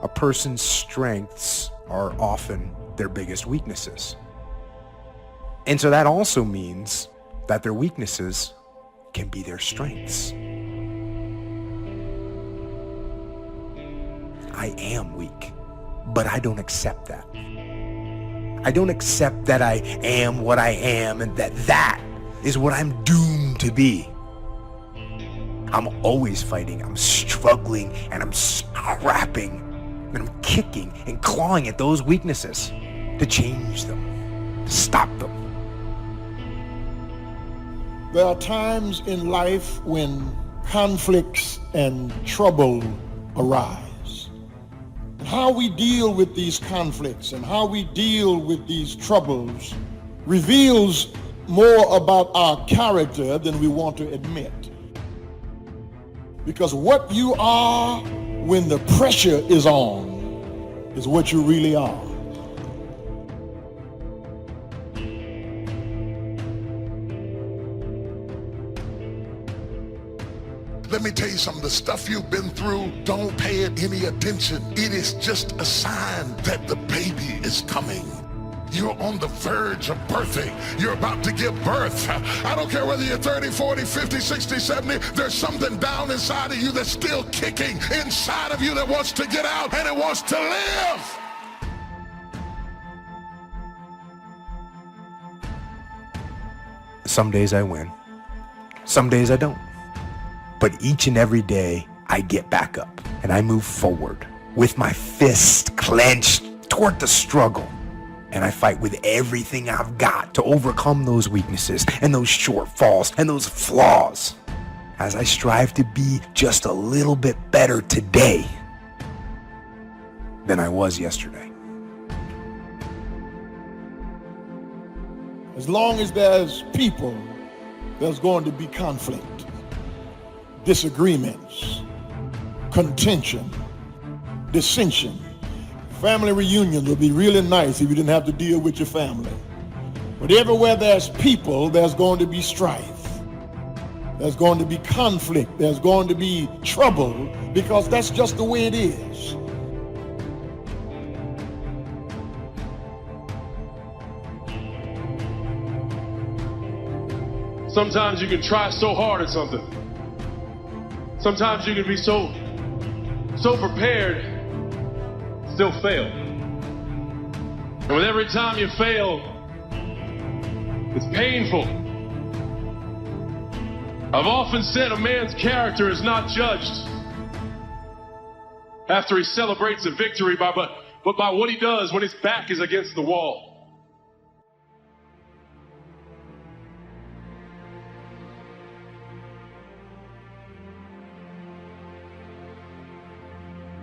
A person's strengths are often their biggest weaknesses. And so that also means that their weaknesses can be their strengths. I am weak, but I don't accept that. I don't accept that I am what I am and that is what I'm doomed to be. I'm always fighting, I'm struggling, and I'm scrapping, and I'm kicking and clawing at those weaknesses to change them, to stop them. There are times in life when conflicts and trouble arise. And how we deal with these conflicts and how we deal with these troubles reveals more about our character than we want to admit. Because what you are when the pressure is on is what you really are. Let me tell you something, the stuff you've been through, don't pay it any attention. It is just a sign that the baby is coming. You're on the verge of birthing. You're about to give birth. I don't care whether you're 30, 40, 50, 60, 70. There's something down inside of you that's still kicking inside of you that wants to get out and it wants to live. Some days I win. Some days I don't. But each and every day I get back up and I move forward with my fist clenched toward the struggle. And I fight with everything I've got to overcome those weaknesses and those shortfalls and those flaws as I strive to be just a little bit better today than I was yesterday. As long as there's people, there's going to be conflict, disagreements, contention, dissension. Family reunions would be really nice if you didn't have to deal with your family. But everywhere there's people, there's going to be strife. There's going to be conflict. There's going to be trouble because that's just the way it is. Sometimes you can try so hard at something. Sometimes you can be so prepared, still fail. And with every time you fail, it's painful. I've often said a man's character is not judged after he celebrates a victory but by what he does when his back is against the wall.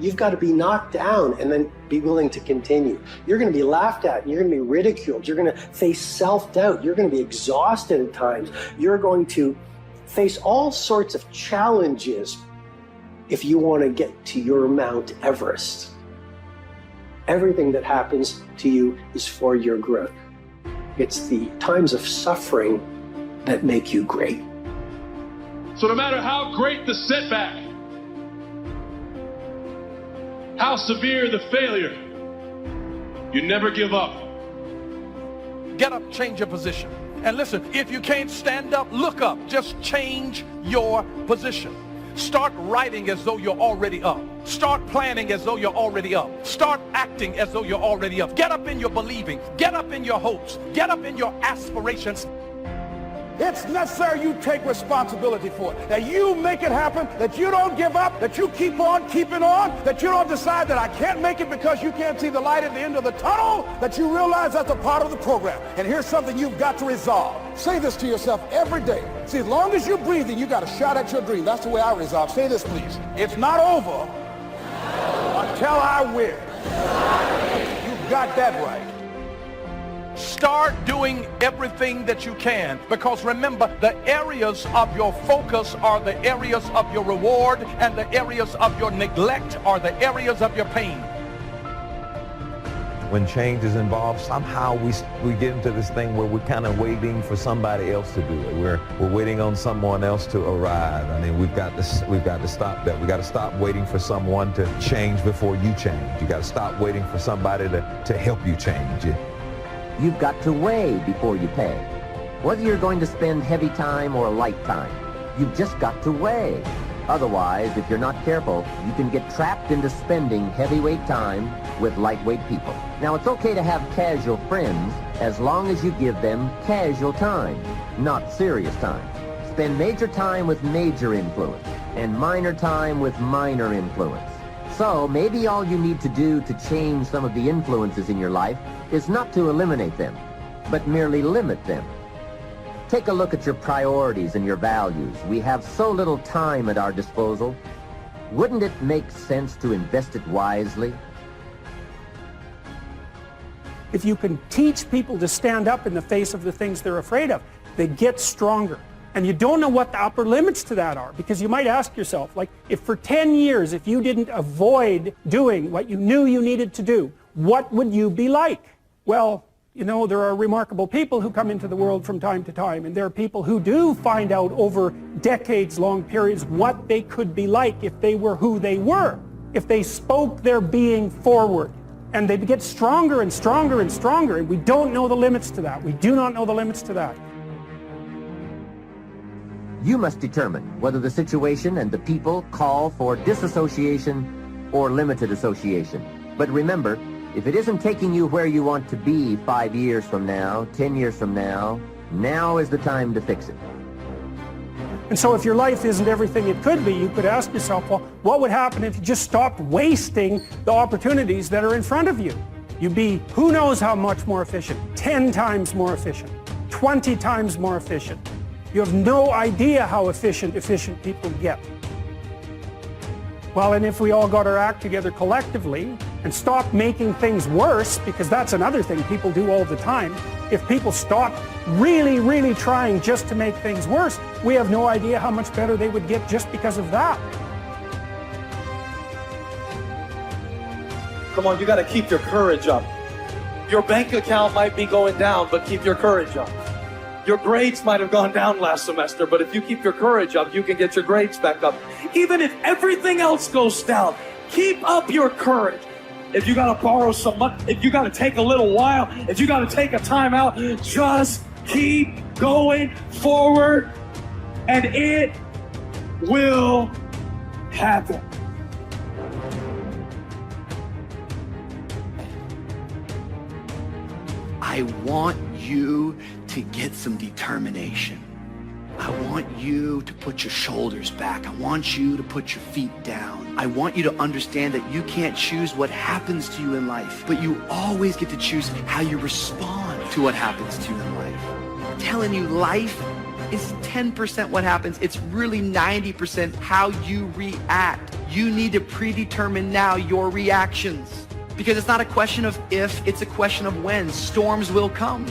You've got to be knocked down and then be willing to continue. You're going to be laughed at, and you're going to be ridiculed. You're going to face self-doubt. You're going to be exhausted at times. You're going to face all sorts of challenges if you want to get to your Mount Everest. Everything that happens to you is for your growth. It's the times of suffering that make you great. So no matter how great the setback, how severe the failure, you never give up. Get up, change your position. And listen, if you can't stand up, look up. Just change your position. Start writing as though you're already up. Start planning as though you're already up. Start acting as though you're already up. Get up in your believing. Get up in your hopes. Get up in your aspirations. It's necessary you take responsibility for it, that you make it happen, that you don't give up, that you keep on keeping on, that you don't decide that I can't make it because you can't see the light at the end of the tunnel, that you realize that's a part of the program. And here's something you've got to resolve. Say this to yourself every day. See, as long as you're breathing, you got a shot at your dream. That's the way I resolve. Say this, please. It's not over until I win. You've got that right. Start doing everything that you can, because remember, the areas of your focus are the areas of your reward, and the areas of your neglect are the areas of your pain. when change is involved, somehow we get into this thing where we're kind of waiting for somebody else to do it. We're waiting on someone else to arrive. I mean, we've got to stop that. We've got to stop waiting for someone to change before you change. You got to stop waiting for somebody to help you change. You've got to weigh before you pay. Whether you're going to spend heavy time or light time, you've just got to weigh. Otherwise, if you're not careful, you can get trapped into spending heavyweight time with lightweight people. Now, it's okay to have casual friends as long as you give them casual time, not serious time. Spend major time with major influence and minor time with minor influence. So maybe all you need to do to change some of the influences in your life is not to eliminate them, but merely limit them. Take a look at your priorities and your values. We have so little time at our disposal. Wouldn't it make sense to invest it wisely? If you can teach people to stand up in the face of the things they're afraid of, they get stronger. And you don't know what the upper limits to that are, because you might ask yourself, like, if for 10 years, if you didn't avoid doing what you knew you needed to do, what would you be like? Well, you know, there are remarkable people who come into the world from time to time, and there are people who do find out over decades-long periods what they could be like if they were who they were, if they spoke their being forward. And they get stronger and stronger and stronger, and we don't know the limits to that. We do not know the limits to that. You must determine whether the situation and the people call for disassociation or limited association. But remember, if it isn't taking you where you want to be 5 years from now, 10 years from now, now is the time to fix it. And so if your life isn't everything it could be, you could ask yourself, well, what would happen if you just stopped wasting the opportunities that are in front of you? You'd be who knows how much more efficient, 10 times more efficient, 20 times more efficient. You have no idea how efficient people get. Well, and if we all got our act together collectively and stopped making things worse, because that's another thing people do all the time, if people stop really, really trying just to make things worse, we have no idea how much better they would get just because of that. Come on, you got to keep your courage up. Your bank account might be going down, but keep your courage up. Your grades might have gone down last semester, but if you keep your courage up, you can get your grades back up. Even if everything else goes down, keep up your courage. If you got to borrow some money, if you got to take a little while, if you got to take a time out, just keep going forward and it will happen. I want you to get some determination. I want you to put your shoulders back. I want you to put your feet down. I want you to understand that you can't choose what happens to you in life, but you always get to choose how you respond to what happens to you in life. I'm telling you, life is 10% what happens. It's really 90% how you react. You need to predetermine now your reactions, because it's not a question of if, it's a question of when. Storms will come.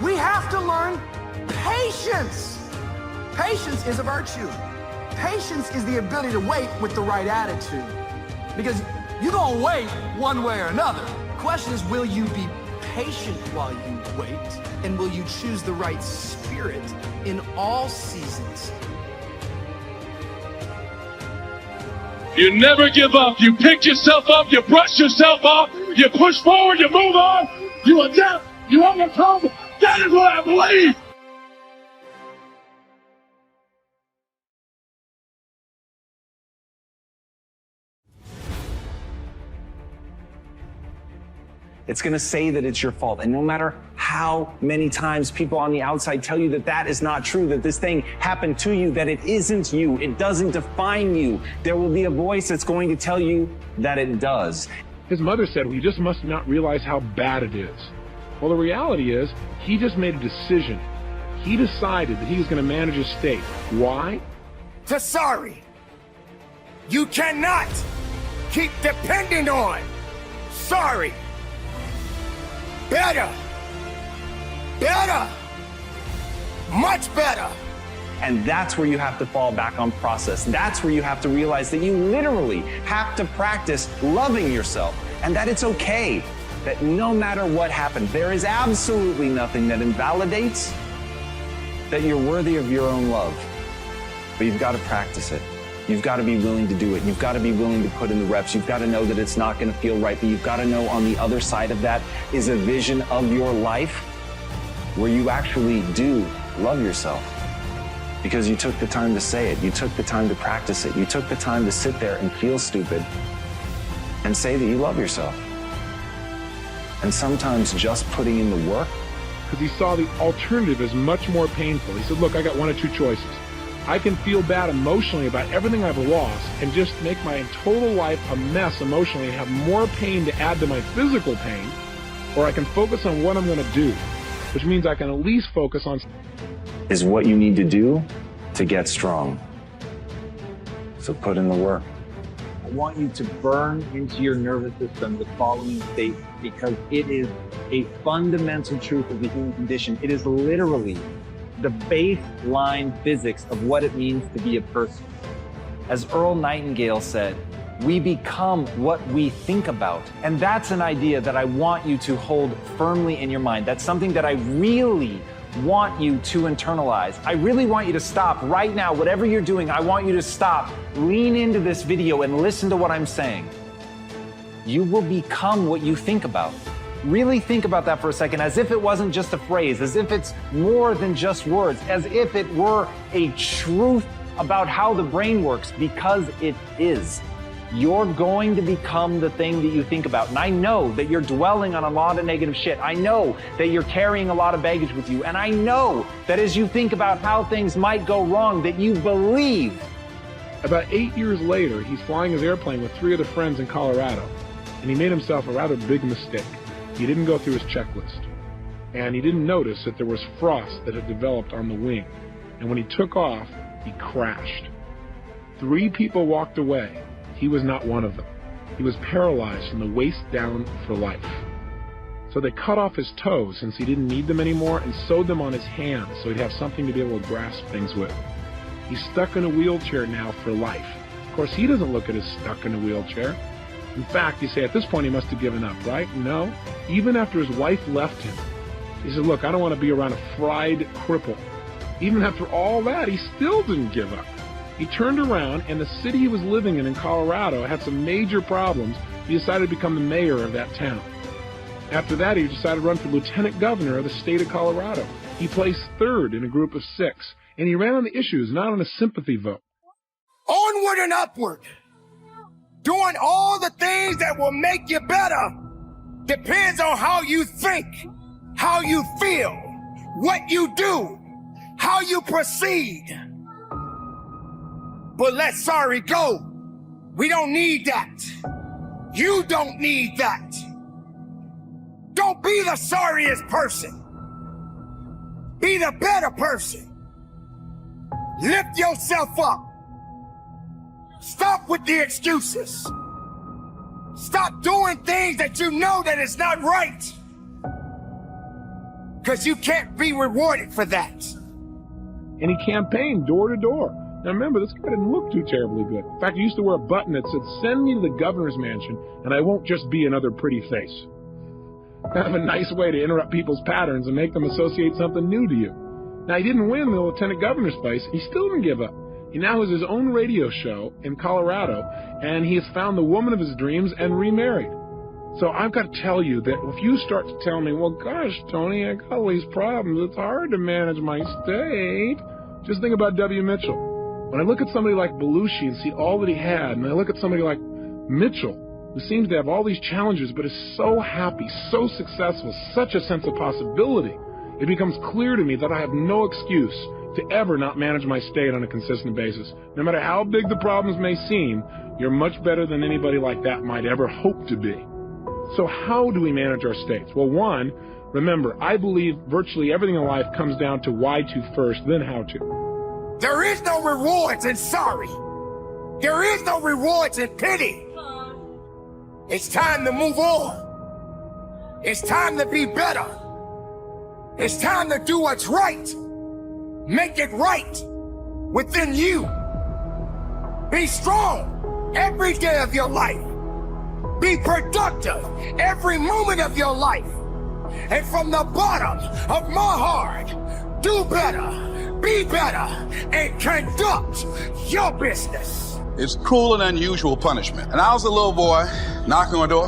We have to learn patience. Patience is a virtue. Patience is the ability to wait with the right attitude. Because you're going to wait one way or another. The question is, will you be patient while you wait? And will you choose the right spirit in all seasons? You never give up. You pick yourself up. You brush yourself off. You push forward. You move on. You adapt. You overcome. That is what I believe. It's going to say that it's your fault. And no matter how many times people on the outside tell you that that is not true, that this thing happened to you, that it isn't you, it doesn't define you, there will be a voice that's going to tell you that it does. His mother said, well, you just must not realize how bad it is. Well, the reality is, he just made a decision. He decided that he was going to manage his state. Why? To sorry. You cannot keep depending on sorry. Better. Better. Much better And that's where you have to fall back on process. That's where you have to realize that you literally have to practice loving yourself and that it's okay, that no matter what happens, there is absolutely nothing that invalidates that you're worthy of your own love. But you've got to practice it. You've got to be willing to do it. You've got to be willing to put in the reps. You've got to know that it's not going to feel right, but you've got to know on the other side of that is a vision of your life where you actually do love yourself because you took the time to say it. You took the time to practice it. You took the time to sit there and feel stupid and say that you love yourself. And sometimes just putting in the work. Because he saw the alternative as much more painful. He said, look, I got one of two choices. I can feel bad emotionally about everything I've lost and just make my total life a mess emotionally and have more pain to add to my physical pain, or I can focus on what I'm going to do, which means I can at least focus on is what you need to do to get strong. So put in the work. I want you to burn into your nervous system the following statement because it is a fundamental truth of the human condition. It is literally the baseline physics of what it means to be a person. As Earl Nightingale said, we become what we think about. And that's an idea that I want you to hold firmly in your mind. That's something that I really want you to internalize. I really want you to stop right now. Whatever you're doing, I want you to stop, lean into this video and listen to what I'm saying. You will become what you think about. Really think about that for a second, as if it wasn't just a phrase, as if it's more than just words, as if it were a truth about how the brain works, because it is. You're going to become the thing that you think about. And I know that you're dwelling on a lot of negative shit. I know that you're carrying a lot of baggage with you. And I know that as you think about how things might go wrong, that you believe. About 8 years later, he's flying his airplane with 3 other friends in Colorado, and he made himself a rather big mistake. He didn't go through his checklist, and he didn't notice that there was frost that had developed on the wing. And when he took off, he crashed. 3 people walked away. He was not one of them. He was paralyzed from the waist down for life. So they cut off his toes since he didn't need them anymore and sewed them on his hands so he'd have something to be able to grasp things with. He's stuck in a wheelchair now for life. Of course, he doesn't look at his stuck in a wheelchair. In fact, you say at this point he must have given up, right? No. Even after his wife left him, he said, look, I don't want to be around a fried cripple. Even after all that, he still didn't give up. He turned around, and the city he was living in Colorado had some major problems. He decided to become the mayor of that town. After that, he decided to run for lieutenant governor of the state of Colorado. He placed 3rd in a group of 6, and he ran on the issues, not on a sympathy vote. Onward and upward. Doing all the things that will make you better depends on how you think, how you feel, what you do, how you proceed. But let sorry go. We don't need that. You don't need that. Don't be the sorriest person. Be the better person. Lift yourself up. Stop with the excuses. Stop doing things that you know that it's not right. Because you can't be rewarded for that. And he campaigned door to door. Now remember, this guy didn't look too terribly good. In fact, he used to wear a button that said, send me to the governor's mansion, and I won't just be another pretty face. Kind of a nice way to interrupt people's patterns and make them associate something new to you. Now, he didn't win the lieutenant governor's place. He still didn't give up. He now has his own radio show in Colorado, and he has found the woman of his dreams and remarried. So I've got to tell you that if you start to tell me, well, gosh, Tony, I got all these problems. It's hard to manage my state. Just think about W. Mitchell. When I look at somebody like Belushi and see all that he had, and I look at somebody like Mitchell, who seems to have all these challenges but is so happy, so successful, such a sense of possibility, it becomes clear to me that I have no excuse to ever not manage my state on a consistent basis. No matter how big the problems may seem, you're much better than anybody like that might ever hope to be. So how do we manage our states? Well, one, remember, I believe virtually everything in life comes down to why to first, then how to. There is no rewards in sorry. There is no rewards in pity. It's time to move on. It's time to be better. It's time to do what's right. Make it right. within you. Be strong every day of your life. Be productive every moment of your life. And from the bottom of my heart, do better, be better, and conduct your business. It's cruel and unusual punishment. And I was a little boy knocking on a door.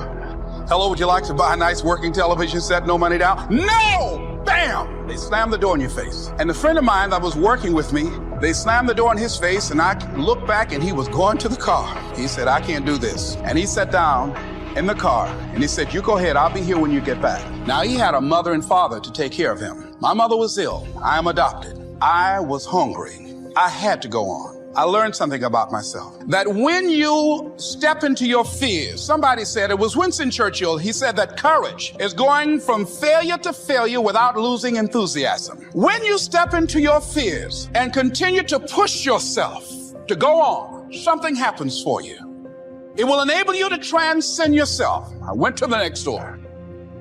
Hello, would you like to buy a nice working television set? No money down? No! Bam! They slammed the door in your face. And a friend of mine that was working with me, they slammed the door in his face, and I looked back and he was going to the car. He said, I can't do this. And he sat down in the car and he said, you go ahead, I'll be here when you get back. Now he had a mother and father to take care of him. My mother was ill. I am adopted. I was hungry. I had to go on. I learned something about myself. That when you step into your fears, somebody said, it was Winston Churchill, he said that courage is going from failure to failure without losing enthusiasm. When you step into your fears and continue to push yourself to go on, something happens for you. It will enable you to transcend yourself. I went to the next door.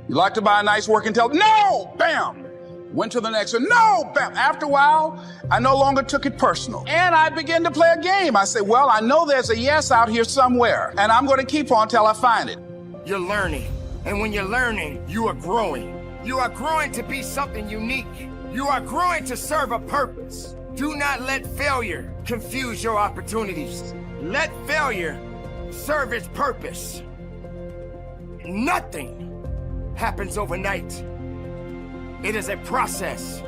You like to buy a nice working television? No! Bam! Went to the next one. No! Bam! After a while, I no longer took it personal. And I began to play a game. I said, well, I know there's a yes out here somewhere, and I'm going to keep on till I find it. You're learning. And when you're learning, you are growing. You are growing to be something unique. You are growing to serve a purpose. Do not let failure confuse your opportunities. Let failure serve its purpose. Nothing happens overnight. It is a process.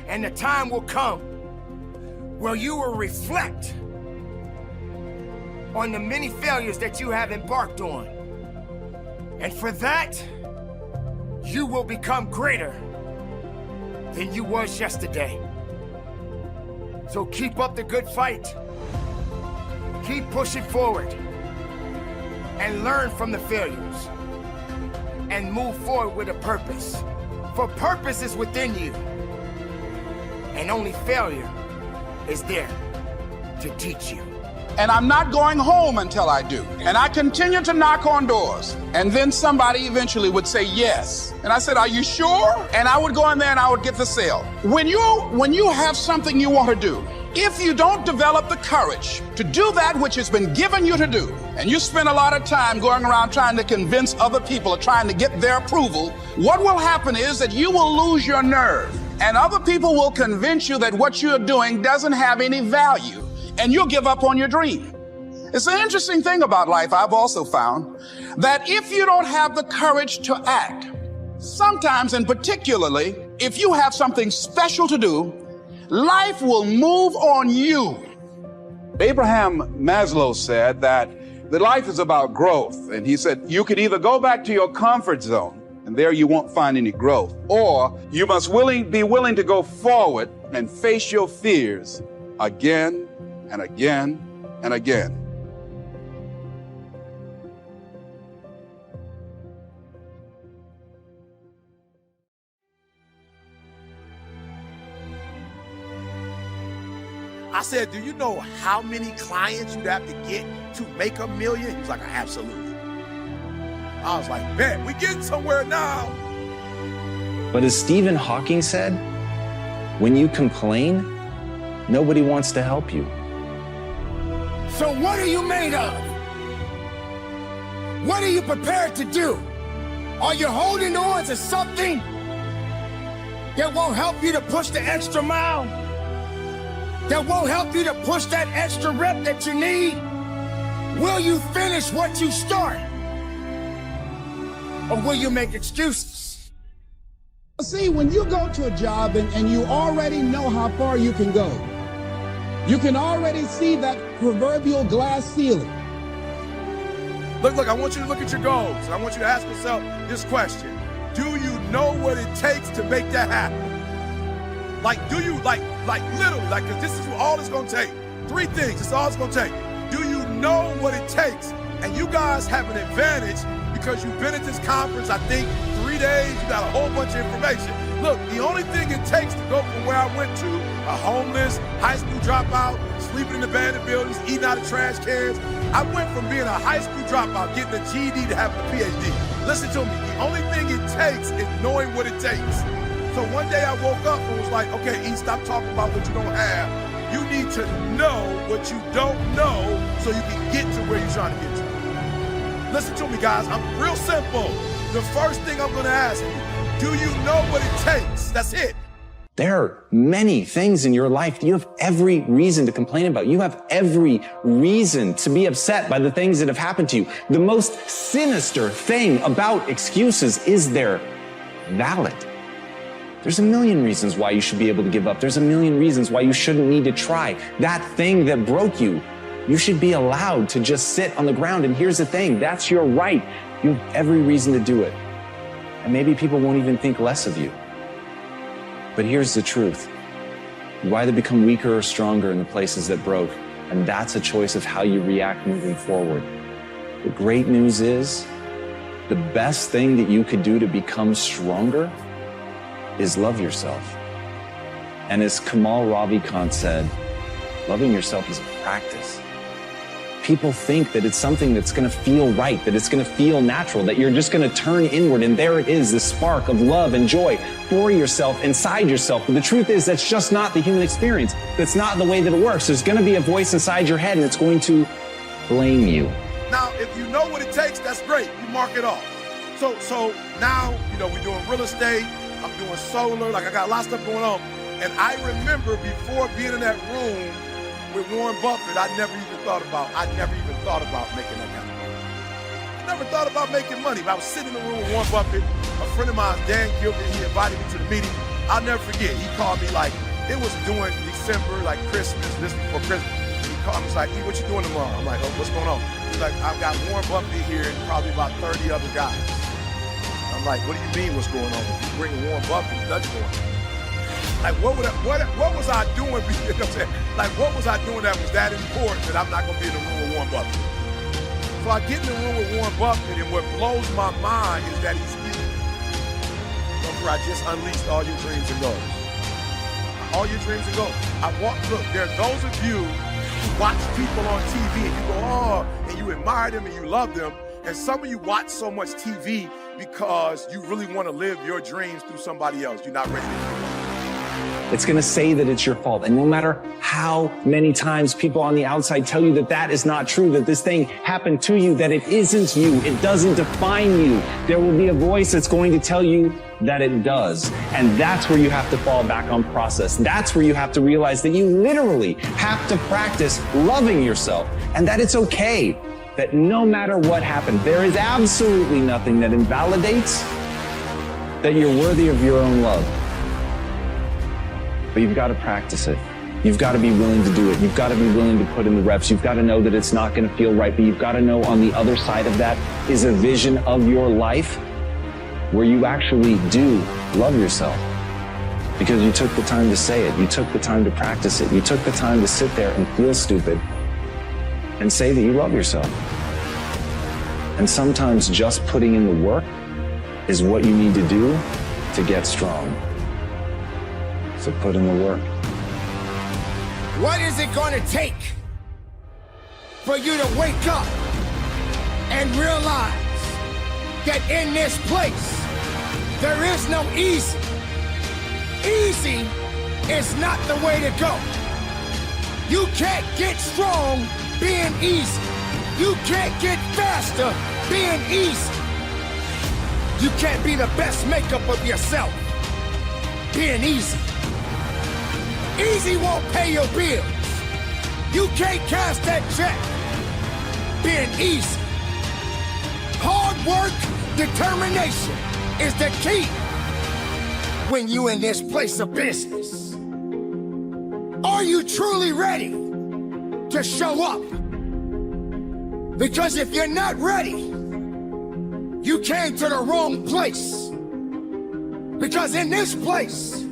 And the time will come where you will reflect on the many failures that you have embarked on. And for that, you will become greater than you was yesterday. So keep up the good fight. Keep pushing forward and learn from the failures and move forward with a purpose. For purpose is within you, and only failure is there to teach you. And I'm not going home until I do. And I continue to knock on doors. And then somebody eventually would say yes. And I said, are you sure? And I would go in there and I would get the sale. When you have something you want to do, if you don't develop the courage to do that which has been given you to do, and you spend a lot of time going around trying to convince other people or trying to get their approval, what will happen is that you will lose your nerve. And other people will convince you that what you're doing doesn't have any value, and you'll give up on your dream. It's an interesting thing about life, I've also found, that if you don't have the courage to act, sometimes and particularly if you have something special to do, life will move on you. Abraham Maslow said that life is about growth. And he said, you could either go back to your comfort zone, and there you won't find any growth, or you must be willing to go forward and face your fears again and again and again. I said, do you know how many clients you'd have to get to make $1 million? He was like, absolutely. I was like, man, we're getting somewhere now. But as Stephen Hawking said, when you complain, nobody wants to help you. So what are you made of? What are you prepared to do? Are you holding on to something that won't help you to push the extra mile? That won't help you to push that extra rep that you need? Will you finish what you start? Or will you make excuses? See, when you go to a job and you already know how far you can go, you can already see that proverbial glass ceiling. Look, I want you to look at your goals. And I want you to ask yourself this question. Do you know what it takes to make that happen? Like, do you, like literally, because this is all it's going to take. 3 things, this is all it's going to take. Do you know what it takes? And you guys have an advantage because you've been at this conference, I think, 3 days, you got a whole bunch of information. Look, the only thing it takes to go from where I went to, a homeless, high school dropout, sleeping in abandoned buildings, eating out of trash cans, I went from being a high school dropout, getting a GED to having a PhD. Listen to me, the only thing it takes is knowing what it takes. So one day I woke up and was like, okay, E, stop talking about what you don't have You need to know what you don't know so you can get to where you're trying to get to. Listen to me, guys. I'm real simple. The first thing I'm going to ask you, do you know what it takes? That's it. There are many things in your life you have every reason to complain about. You have every reason to be upset by the things that have happened to you. The most sinister thing about excuses is they're valid. There's a million reasons why you should be able to give up. There's a million reasons why you shouldn't need to try. That thing that broke you, you should be allowed to just sit on the ground. And here's the thing, that's your right. You have every reason to do it. And maybe people won't even think less of you. But here's the truth. You either become weaker or stronger in the places that broke, and that's a choice of how you react moving forward. The great news is, the best thing that you could do to become stronger is love yourself. And as Kamal Ravikant said, loving yourself is a practice. People think that it's something that's going to feel right, that it's going to feel natural, that you're just going to turn inward and there it is, the spark of love and joy for yourself, inside yourself. But the truth is that's just not the human experience. That's not the way that it works. There's going to be a voice inside your head and it's going to blame you. Now, if you know what it takes, that's great. You mark it off. So now, we're doing real estate. I'm doing solar. Like, I got a lot of stuff going on. And I remember before being in that room with Warren Buffett, I never even thought about making that kind of money. I never thought about making money. But I was sitting in the room with Warren Buffett. A friend of mine, Dan Gilbert, he invited me to the meeting. I'll never forget. He called me it was during December, Christmas, this before Christmas. He called me, he's like, "Hey, what you doing tomorrow?" I'm like, "Oh, what's going on?" He's like, "I've got Warren Buffett here and probably about 30 other guys." I'm like, "What do you mean what's going on? You bringing Warren Buffett, nothing going on." What was I doing? You know what I'm saying? What was I doing that was that important that I'm not going to be in the room with Warren Buffett? So I get in the room with Warren Buffett, and what blows my mind is that he's you. I just unleashed all your dreams and goals. All your dreams and goals. Look, there are those of you who watch people on TV and you go, oh, and you admire them and you love them. And some of you watch so much TV because you really want to live your dreams through somebody else. You're not ready to do it. It's going to say that it's your fault. And no matter how many times people on the outside tell you that that is not true, that this thing happened to you, that it isn't you, it doesn't define you, there will be a voice that's going to tell you that it does. And that's where you have to fall back on process. That's where you have to realize that you literally have to practice loving yourself and that it's okay, that no matter what happened, there is absolutely nothing that invalidates that you're worthy of your own love. But you've got to practice it. You've got to be willing to do it. You've got to be willing to put in the reps. You've got to know that it's not going to feel right, but you've got to know on the other side of that is a vision of your life where you actually do love yourself because you took the time to say it. You took the time to practice it. You took the time to sit there and feel stupid and say that you love yourself. And sometimes just putting in the work is what you need to do to get strong. So put in the work. What is it going to take for you to wake up and realize that in this place, there is no easy. Easy is not the way to go. You can't get strong being easy. You can't get faster being easy. You can't be the best makeup of yourself being easy. Easy won't pay your bills. You can't cash that check being easy. Hard work, determination is the key when you in this place of business. Are you truly ready to show up? Because if you're not ready, you came to the wrong place. Because in this place,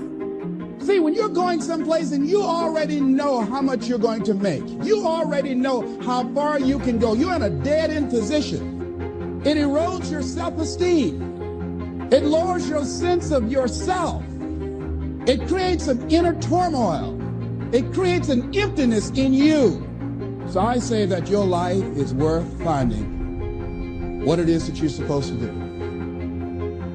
see, when you're going someplace and you already know how much you're going to make, you already know how far you can go, you're in a dead-end position. It erodes your self-esteem. It lowers your sense of yourself. It creates an inner turmoil. It creates an emptiness in you. So I say that your life is worth finding what it is that you're supposed to do.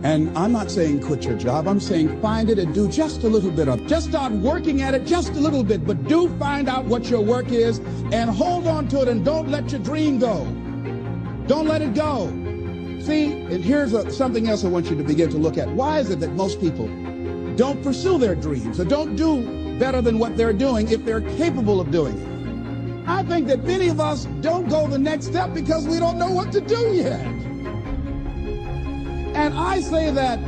And I'm not saying quit your job. I'm saying find it and do just a little bit of it. Just start working at it just a little bit, but do find out what your work is and hold on to it and don't let your dream go. Don't let it go. See, and here's something else I want you to begin to look at. Why is it that most people don't pursue their dreams or don't do better than what they're doing if they're capable of doing it? I think that many of us don't go the next step because we don't know what to do yet. And I say that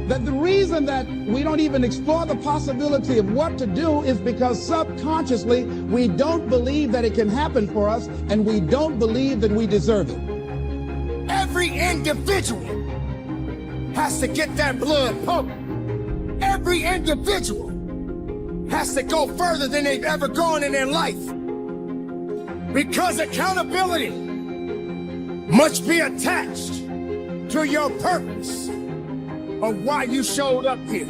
the reason that we don't even explore the possibility of what to do is because subconsciously we don't believe that it can happen for us, and we don't believe that we deserve it. Every individual has to get that blood pumping. Every individual has to go further than they've ever gone in their life. Because accountability must be attached to your purpose of why you showed up here.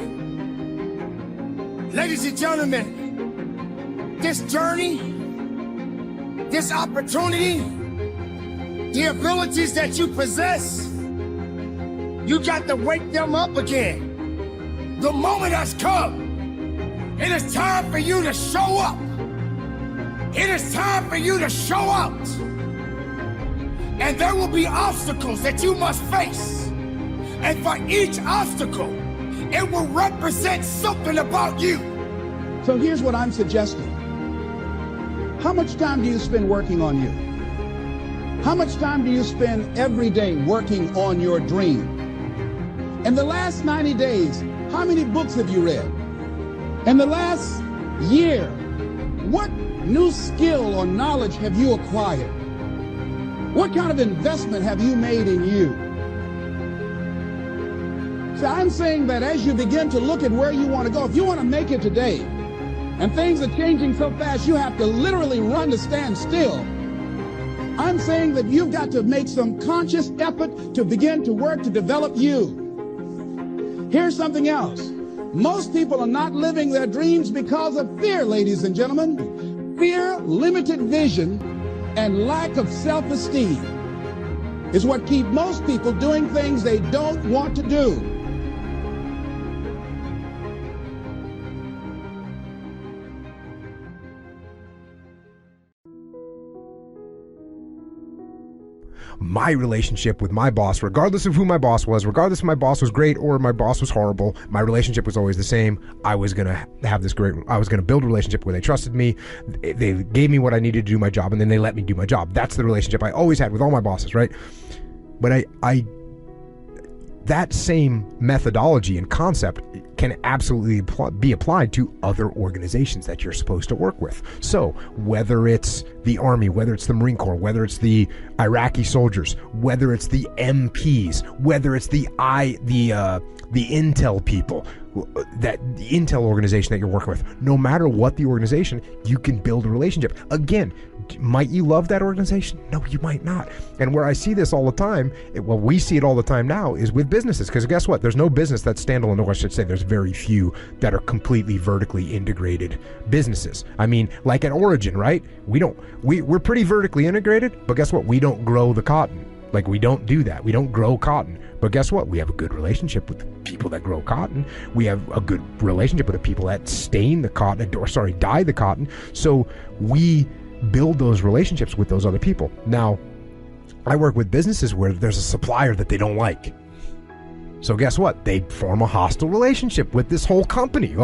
Ladies and gentlemen, this journey, this opportunity, the abilities that you possess, you got to wake them up again. The moment has come. It is time for you to show up. It is time for you to show out. And there will be obstacles that you must face. And for each obstacle, it will represent something about you. So here's what I'm suggesting. How much time do you spend working on you? How much time do you spend every day working on your dream? In the last 90 days, how many books have you read? In the last year, what new skill or knowledge have you acquired? What kind of investment have you made in you? So I'm saying that as you begin to look at where you want to go, if you want to make it today, and things are changing so fast, you have to literally run to stand still. I'm saying that you've got to make some conscious effort to begin to work to develop you. Here's something else. Most people are not living their dreams because of fear, ladies and gentlemen. Fear, limited vision, and lack of self-esteem is what keep most people doing things they don't want to do. My relationship with my boss, regardless of who my boss was, regardless if my boss was great or my boss was horrible, my relationship was always the same. I was going to build a relationship where they trusted me. They gave me what I needed to do my job, and then they let me do my job. That's the relationship I always had with all my bosses, right? But that same methodology and concept can absolutely be applied to other organizations that you're supposed to work with. So whether it's the Army, whether it's the Marine Corps, whether it's the Iraqi soldiers, whether it's the MPs, whether it's the Intel people, that the Intel organization that you're working with, no matter what the organization, you can build a relationship. Again, might you love that organization? No, you might not. And where I see this all the time, we see it all the time now, is with businesses. Because guess what? There's no business that's standalone, or I should say there's very few that are completely vertically integrated businesses. I mean, like at Origin, right? We're pretty vertically integrated, but guess what? We don't grow the cotton. Like, we don't do that. We don't grow cotton. But guess what? We have a good relationship with the people that grow cotton. We have a good relationship with the people that dye the cotton. So we build those relationships with those other people. Now, I work with businesses where there's a supplier that they don't like. So guess what? They form a hostile relationship with this whole company,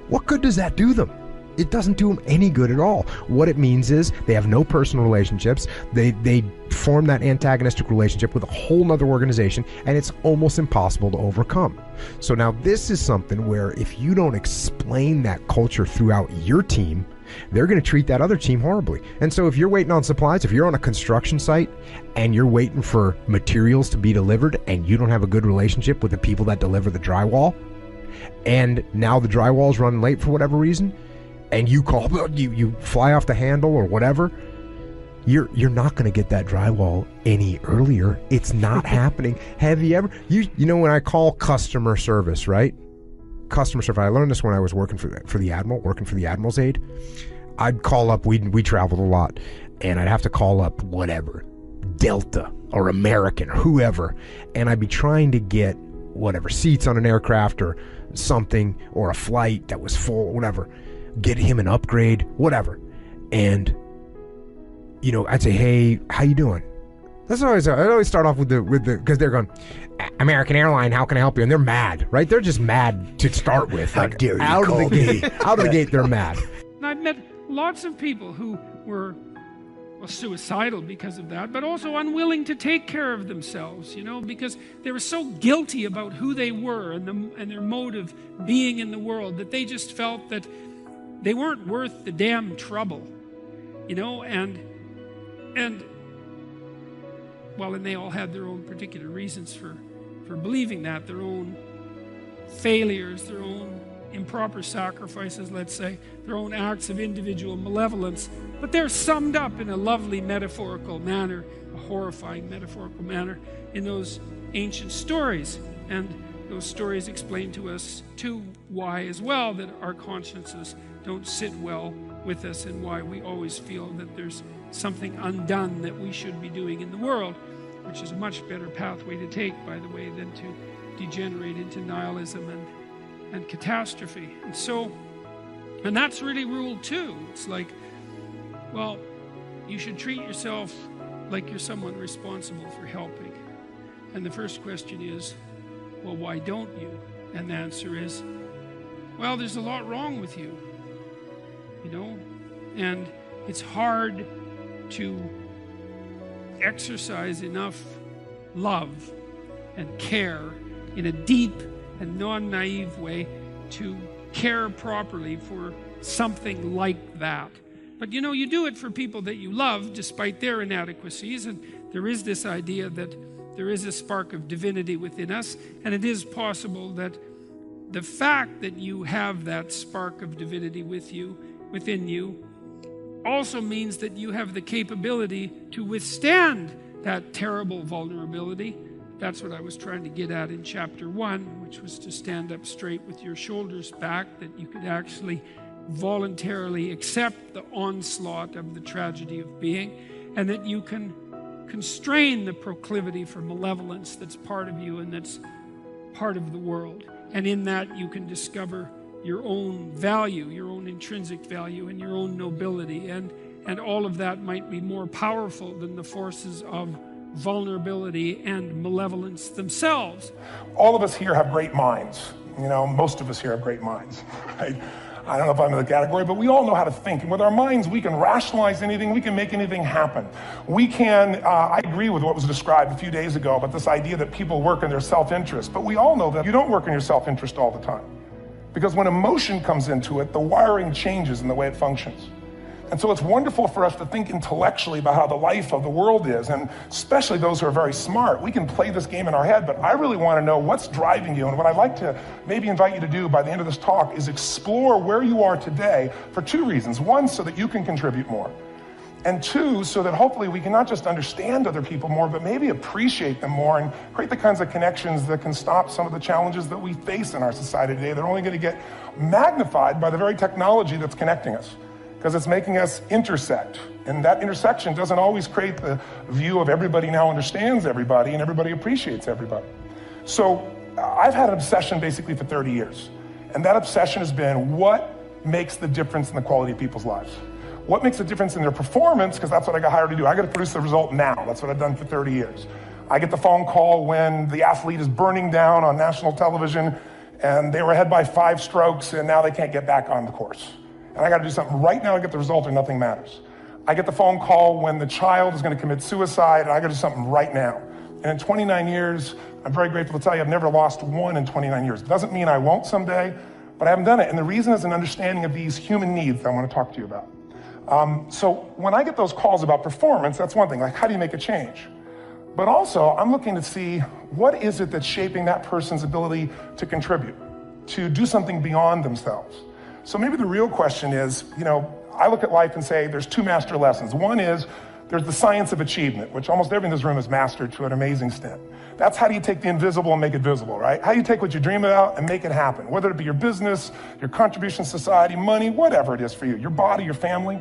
What good does that do them? It doesn't do them any good at all. What it means is they have no personal relationships. They form that antagonistic relationship with a whole nother organization, and it's almost impossible to overcome. So now this is something where if you don't explain that culture throughout your team, they're going to treat that other team horribly. And so if you're waiting on supplies, if you're on a construction site and you're waiting for materials to be delivered and you don't have a good relationship with the people that deliver the drywall, and now the drywall's running late for whatever reason, and you fly off the handle or whatever, you're not going to get that drywall any earlier. It's not happening. Have you ever, you know, when I call customer service, right? Customer service. I learned this when I was working for the Admiral, working for the Admiral's Aid. I'd call up, we traveled a lot, and I'd have to call up whatever, Delta or American or whoever, and I'd be trying to get whatever seats on an aircraft or something, or a flight that was full, whatever, get him an upgrade, whatever. And you know, I'd say, hey, how you doing? That's always, I always start off with the because they're going, American Airline, how can I help you? And they're mad, right? They're just mad to start with. How dare you out call of the me. gate, out of the gate, they're mad. And I've met lots of people who were, well, suicidal because of that, but also unwilling to take care of themselves, you know, because they were so guilty about who they were and their mode of being in the world that they just felt that they weren't worth the damn trouble, you know, and well, and they all had their own particular reasons for believing that, their own failures, their own improper sacrifices, let's say, their own acts of individual malevolence, but they're summed up in a lovely metaphorical manner, a horrifying metaphorical manner, in those ancient stories. And those stories explain to us, too, why as well that our consciences don't sit well with us, and why we always feel that there's something undone that we should be doing in the world, which is a much better pathway to take, by the way, than to degenerate into nihilism and catastrophe. And that's really rule 2. It's like, well, you should treat yourself like you're someone responsible for helping. And the first question is, well, why don't you? And the answer is, well, there's a lot wrong with you, you know, and it's hard to exercise enough love and care in a deep and non-naive way to care properly for something like that. But you know, you do it for people that you love despite their inadequacies, and there is this idea that there is a spark of divinity within us, and it is possible that the fact that you have that spark of divinity within you also means that you have the capability to withstand that terrible vulnerability. That's what I was trying to get at in chapter 1, which was to stand up straight with your shoulders back, that you could actually voluntarily accept the onslaught of the tragedy of being, and that you can constrain the proclivity for malevolence that's part of you and that's part of the world. And in that you can discover your own value, your own intrinsic value, and your own nobility, and all of that might be more powerful than the forces of vulnerability and malevolence themselves. All of us here have great minds. You know, most of us here have great minds, right? I don't know if I'm in the category, but we all know how to think. And with our minds, we can rationalize anything. We can make anything happen. We can, I agree with what was described a few days ago about this idea that people work in their self-interest. But we all know that you don't work in your self-interest all the time. Because when emotion comes into it, the wiring changes in the way it functions. And so it's wonderful for us to think intellectually about how the life of the world is, and especially those who are very smart. We can play this game in our head, but I really want to know what's driving you. And what I'd like to maybe invite you to do by the end of this talk is explore where you are today for 2 reasons. 1, so that you can contribute more. And 2, so that hopefully we can not just understand other people more, but maybe appreciate them more and create the kinds of connections that can stop some of the challenges that we face in our society today. They're only going to get magnified by the very technology that's connecting us, because it's making us intersect. And that intersection doesn't always create the view of everybody now understands everybody and everybody appreciates everybody. So I've had an obsession basically for 30 years. And that obsession has been, what makes the difference in the quality of people's lives? What makes a difference in their performance? Because that's what I got hired to do. I got to produce the result now. That's what I've done for 30 years. I get the phone call when the athlete is burning down on national television and they were ahead by 5 strokes and now they can't get back on the course. And I got to do something right now to get the result or nothing matters. I get the phone call when the child is going to commit suicide, and I got to do something right now. And in 29 years, I'm very grateful to tell you I've never lost one in 29 years. It doesn't mean I won't someday, but I haven't done it. And the reason is an understanding of these human needs that I want to talk to you about. So when I get those calls about performance, that's one thing, like how do you make a change? But also, I'm looking to see what is it that's shaping that person's ability to contribute, to do something beyond themselves. So maybe the real question is, you know, I look at life and say there's 2 master lessons. One is there's the science of achievement, which almost everyone in this room has mastered to an amazing extent. That's how do you take the invisible and make it visible, right? How do you take what you dream about and make it happen, whether it be your business, your contribution to society, money, whatever it is for you, your body, your family.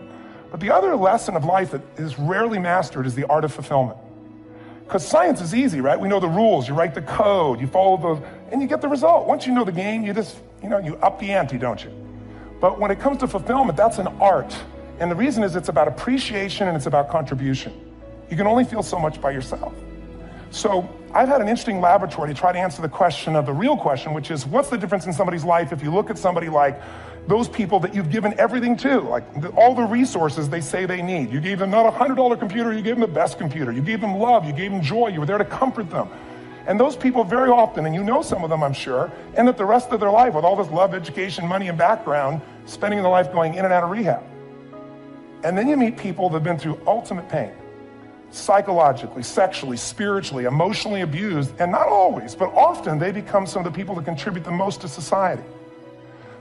But the other lesson of life that is rarely mastered is the art of fulfillment. Because science is easy, right? We know the rules. You write the code, you follow those, and you get the result. Once you know the game, you just, you up the ante, don't you? But when it comes to fulfillment, that's an art. And the reason is it's about appreciation and it's about contribution. You can only feel so much by yourself. So I've had an interesting laboratory to try to answer the question of the real question, which is what's the difference in somebody's life if you look at somebody like those people that you've given everything to, like all the resources they say they need. You gave them not a $100 computer, you gave them the best computer. You gave them love, you gave them joy, you were there to comfort them. And those people very often, and you know some of them I'm sure, end up the rest of their life with all this love, education, money, and background, spending their life going in and out of rehab. And then you meet people that have been through ultimate pain, psychologically, sexually, spiritually, emotionally abused, and not always, but often they become some of the people that contribute the most to society.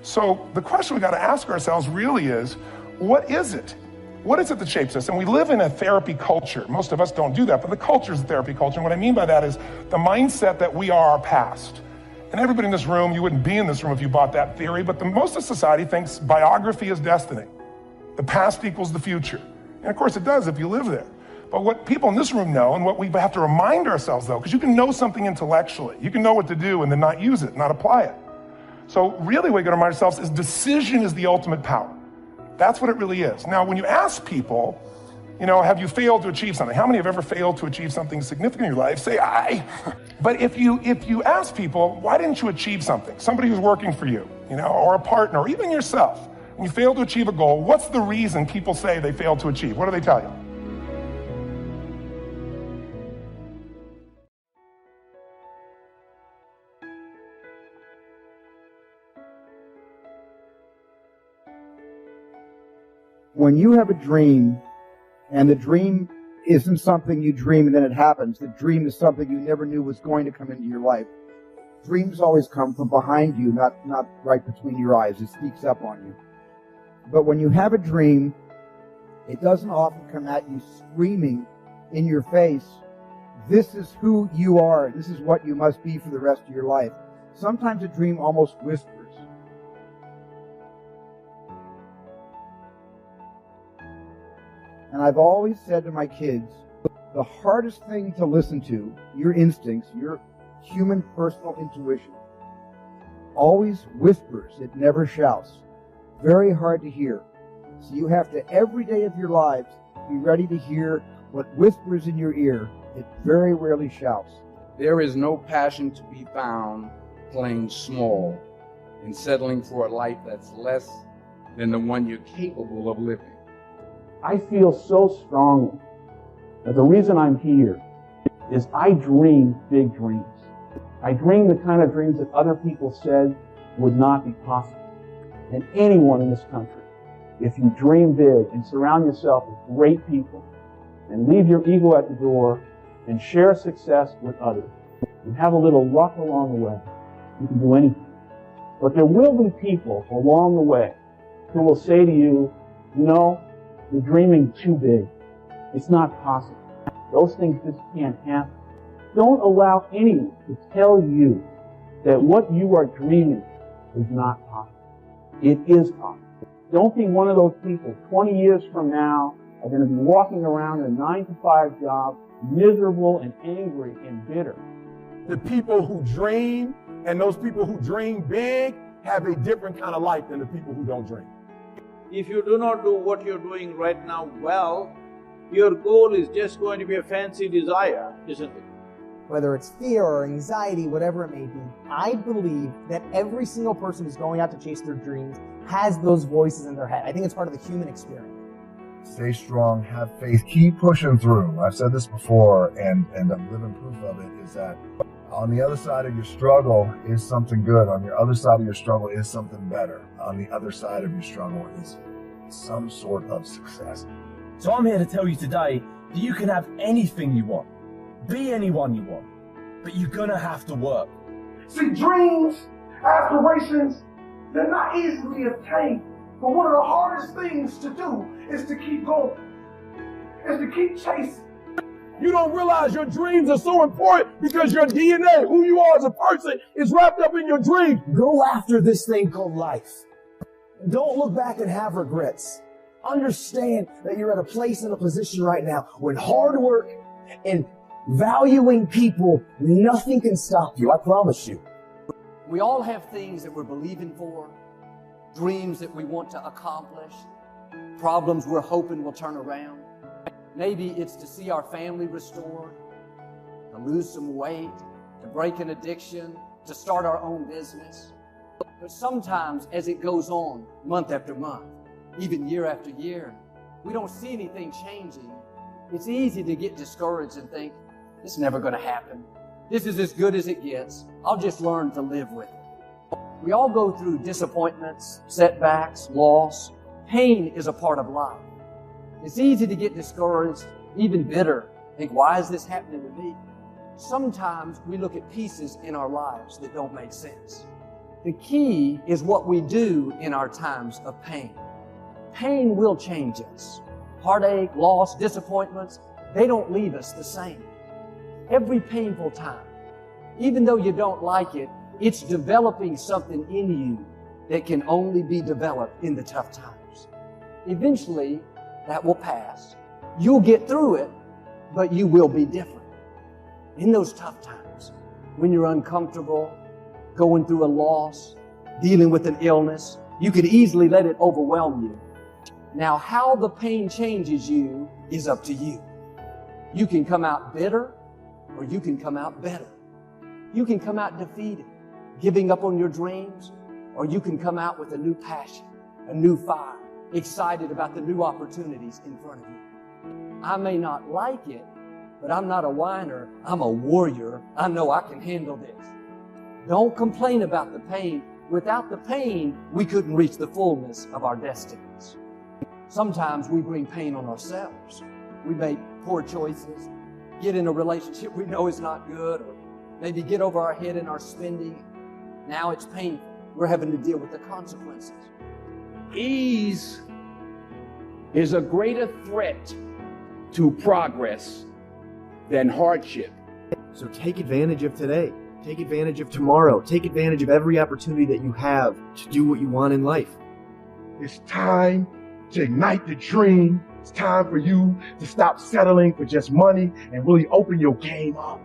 So the question we got to ask ourselves really is, what is it? What is it that shapes us? And we live in a therapy culture. Most of us don't do that, but the culture is a therapy culture. And what I mean by that is the mindset that we are our past. And everybody in this room, you wouldn't be in this room if you bought that theory, but most of society thinks biography is destiny. The past equals the future. And of course it does if you live there. But what people in this room know, and what we have to remind ourselves though, because you can know something intellectually, you can know what to do and then not use it, not apply it. So really what we got to remind ourselves is decision is the ultimate power. That's what it really is. Now, when you ask people, have you failed to achieve something? How many have ever failed to achieve something significant in your life? Say, I. But if you ask people, why didn't you achieve something? Somebody who's working for you, or a partner, or even yourself, and you failed to achieve a goal, what's the reason people say they failed to achieve? What do they tell you? When you have a dream, and the dream isn't something you dream and then it happens, the dream is something you never knew was going to come into your life. Dreams always come from behind you, not right between your eyes. It sneaks up on you. But when you have a dream, it doesn't often come at you screaming in your face, this is who you are, this is what you must be for the rest of your life. Sometimes a dream almost whispers. And I've always said to my kids, the hardest thing to listen to, your instincts, your human personal intuition, always whispers, it never shouts. Very hard to hear. So you have to, every day of your lives, be ready to hear what whispers in your ear. It very rarely shouts. There is no passion to be found playing small and settling for a life that's less than the one you're capable of living. I feel so strongly that the reason I'm here is I dream big dreams. I dream the kind of dreams that other people said would not be possible. And anyone in this country, if you dream big and surround yourself with great people and leave your ego at the door and share success with others and have a little luck along the way, you can do anything. But there will be people along the way who will say to you, you're dreaming too big. It's not possible. Those things just can't happen. Don't allow anyone to tell you that what you are dreaming is not possible. It is possible. Don't be one of those people 20 years from now are going to be walking around in a 9-to-5 job, miserable and angry and bitter. The people who dream and those people who dream big have a different kind of life than the people who don't dream. If you do not do what you're doing right now well, your goal is just going to be a fancy desire, isn't it? Whether it's fear or anxiety, whatever it may be, I believe that every single person who's going out to chase their dreams has those voices in their head. I think it's part of the human experience. Stay strong, have faith, keep pushing through. I've said this before, and I'm living proof of it, is that on the other side of your struggle is something good. On your other side of your struggle is something better. On the other side of your struggle is some sort of success. So I'm here to tell you today that you can have anything you want. Be anyone you want. But you're gonna have to work. See, dreams, aspirations, they're not easily obtained. But one of the hardest things to do is to keep going. Is to keep chasing. You don't realize your dreams are so important because your DNA, who you are as a person, is wrapped up in your dreams. Go after this thing called life. Don't look back and have regrets. Understand that you're at a place and a position right now when hard work and valuing people, nothing can stop you, I promise you. We all have things that we're believing for, dreams that we want to accomplish, problems we're hoping will turn around. Maybe it's to see our family restored, to lose some weight, to break an addiction, to start our own business. But sometimes as it goes on, month after month, even year after year, we don't see anything changing. It's easy to get discouraged and think, this is never going to happen. This is as good as it gets. I'll just learn to live with it. We all go through disappointments, setbacks, loss. Pain is a part of life. It's easy to get discouraged, even bitter. Think, why is this happening to me? Sometimes we look at pieces in our lives that don't make sense. The key is what we do in our times of pain. Pain will change us. Heartache, loss, disappointments, they don't leave us the same. Every painful time, even though you don't like it, it's developing something in you that can only be developed in the tough times. Eventually, that will pass. You'll get through it, but you will be different. In those tough times, when you're uncomfortable, going through a loss, dealing with an illness, you could easily let it overwhelm you. Now, how the pain changes you is up to you. You can come out bitter, or you can come out better. You can come out defeated, giving up on your dreams, or you can come out with a new passion, a new fire, excited about the new opportunities in front of you. I may not like it, but I'm not a whiner. I'm a warrior. I know I can handle this. Don't complain about the pain. Without the pain, we couldn't reach the fullness of our destinies. Sometimes we bring pain on ourselves. We make poor choices, get in a relationship we know is not good, or maybe get over our head in our spending. Now it's painful. We're having to deal with the consequences. Ease is a greater threat to progress than hardship. So take advantage of today. Take advantage of tomorrow. Take advantage of every opportunity that you have to do what you want in life. It's time to ignite the dream. It's time for you to stop settling for just money and really open your game up.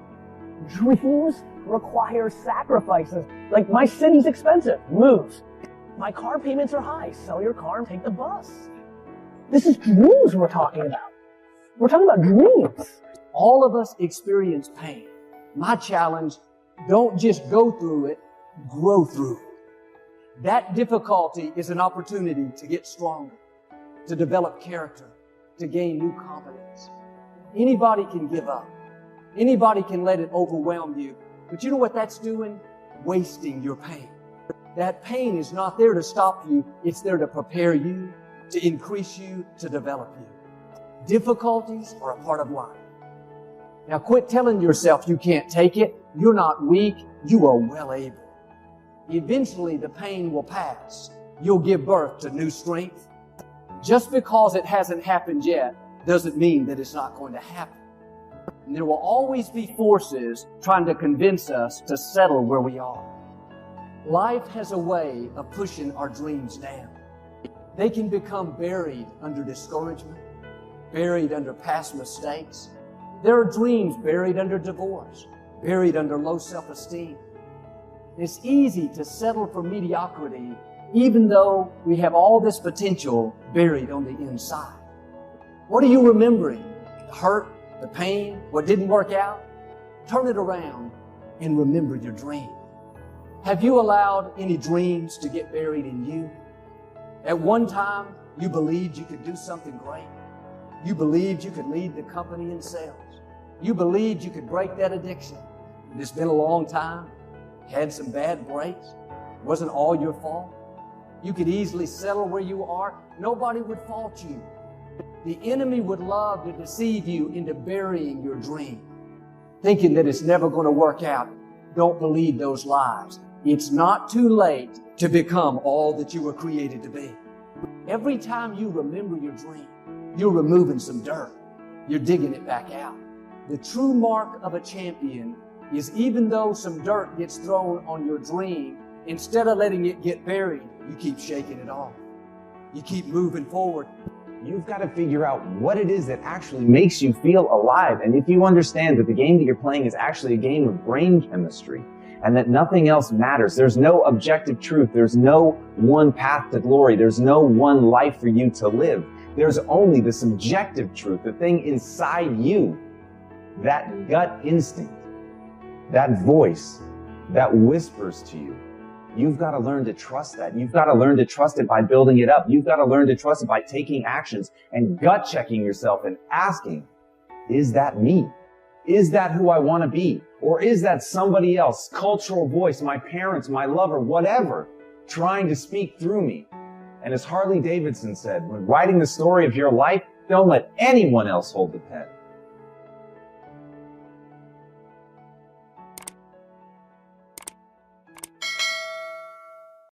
Dreams require sacrifices. Like, my city's expensive. Move. My car payments are high. Sell your car and take the bus. This is dreams we're talking about. We're talking about dreams. All of us experience pain. My challenge, don't just go through it, grow through it. That difficulty is an opportunity to get stronger, to develop character, to gain new confidence. Anybody can give up. Anybody can let it overwhelm you. But you know what that's doing? Wasting your pain. That pain is not there to stop you. It's there to prepare you, to increase you, to develop you. Difficulties are a part of life. Now quit telling yourself you can't take it. You're not weak. You are well able. Eventually the pain will pass. You'll give birth to new strength. Just because it hasn't happened yet doesn't mean that it's not going to happen. And there will always be forces trying to convince us to settle where we are. Life has a way of pushing our dreams down. They can become buried under discouragement, buried under past mistakes. There are dreams buried under divorce, buried under low self-esteem. It's easy to settle for mediocrity even though we have all this potential buried on the inside. What are you remembering? The hurt, the pain, what didn't work out? Turn it around and remember your dream. Have you allowed any dreams to get buried in you? At one time, you believed you could do something great. You believed you could lead the company in sales. You believed you could break that addiction. It's been a long time. Had some bad breaks. It wasn't all your fault. You could easily settle where you are. Nobody would fault you. The enemy would love to deceive you into burying your dream, thinking that it's never going to work out. Don't believe those lies. It's not too late to become all that you were created to be. Every time you remember your dream, you're removing some dirt. You're digging it back out. The true mark of a champion is even though some dirt gets thrown on your dream, instead of letting it get buried, you keep shaking it off. You keep moving forward. You've got to figure out what it is that actually makes you feel alive. And if you understand that the game that you're playing is actually a game of brain chemistry, and that nothing else matters, there's no objective truth, there's no one path to glory, there's no one life for you to live. There's only the subjective truth, the thing inside you, that gut instinct, that voice that whispers to you. You've got to learn to trust that. You've got to learn to trust it by building it up. You've got to learn to trust it by taking actions and gut checking yourself and asking, is that me? Is that who I want to be? Or is that somebody else, cultural voice, my parents, my lover, whatever, trying to speak through me? And as Harley Davidson said, when writing the story of your life, don't let anyone else hold the pen.